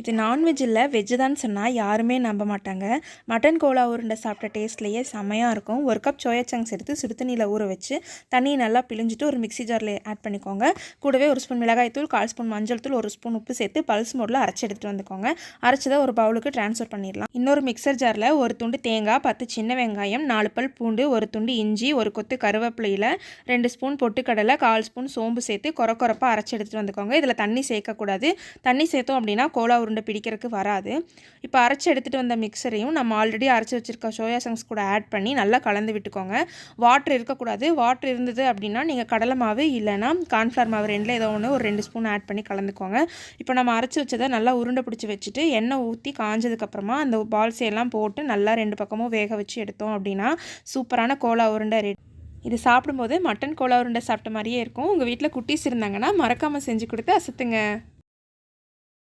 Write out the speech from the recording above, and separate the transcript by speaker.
Speaker 1: இது நான்வெஜ் இல்லை, வெஜ்ஜு தான் சொன்னால் யாருமே நம்ப மாட்டாங்க. மட்டன் கோலா உருண்டை சாப்பிட்ட டேஸ்ட்லேயே செம்மையாக இருக்கும். ஒரு கப் சோயா சங்க்ஸ் எடுத்து சுடு தண்ணியில் ஊற வச்சு தண்ணியை நல்லா பிழிஞ்சிட்டு ஒரு மிக்ஸி ஜாரில் ஆட் பண்ணிக்கோங்க. கூடவே ஒரு ஸ்பூன் மிளகாய்த்தூள், 1/4 ஸ்பூன் மஞ்சள் தூள், 1 ஸ்பூன் உப்பு சேர்த்து பல்ஸ் மோடில் அரைச்சி எடுத்துகிட்டு வந்துக்கோங்க. அரைச்சதை ஒரு பவுலுக்கு ட்ரான்ஸ்ஃபர் பண்ணிடலாம். இன்னொரு மிக்சர் ஜாரில் ஒரு துண்டு தேங்காய், 10 சின்ன வெங்காயம், 4 பல் பூண்டு, ஒரு துண்டு இஞ்சி, ஒரு கொத்து கருவேப்பிலையில் 2 ஸ்பூன் பொட்டுக்கடலை, 1/4 ஸ்பூன் சோம்பு சேர்த்து கொரப்பாக அரைச்சி எடுத்துகிட்டு வந்துக்கோங்க. இதில் தண்ணி சேர்க்கக்கூடாது. தண்ணி சேர்த்தோம் அப்படின்னா கோலா உருண்டை பிடிக்கிறதுக்கு வராது. இப்போ அரைச்சி எடுத்துகிட்டு வந்த மிக்சரையும் நம்ம ஆல்ரெடி அரைச்சி வச்சுருக்க சோயா சங்க்ஸ் கூட ஆட் பண்ணி நல்லா கலந்து விட்டுக்கோங்க. வாட்டர் இருக்கக்கூடாது. வாட்டர் இருந்தது அப்படின்னா நீங்கள் கடலை மாவு இல்லைனா கார்ன்ஃப்ளவர் மாவு ரெண்டில் ஏதோ ஒன்று ஒரு 2 ஸ்பூன் ஆட் பண்ணி கலந்துக்கோங்க. இப்போ நம்ம அரைச்சி வச்சதை நல்லா உருண்டை பிடிச்சி வச்சுட்டு எண்ணெய் ஊற்றி காஞ்சதுக்கப்புறமா அந்த பால்ஸ் எல்லாம் போட்டு நல்லா 2 பக்கமும் வேக வச்சு எடுத்தோம் அப்படின்னா சூப்பரான கோலா உருண்டை ரெடி. இது சாப்பிடும்போது மட்டன் கோலா உருண்டை சாப்பிட்ட மாதிரியே இருக்கும். உங்கள் வீட்டில் குட்டீஸ் இருந்தாங்கன்னா மறக்காமல் செஞ்சு கொடுத்து அசத்துங்க.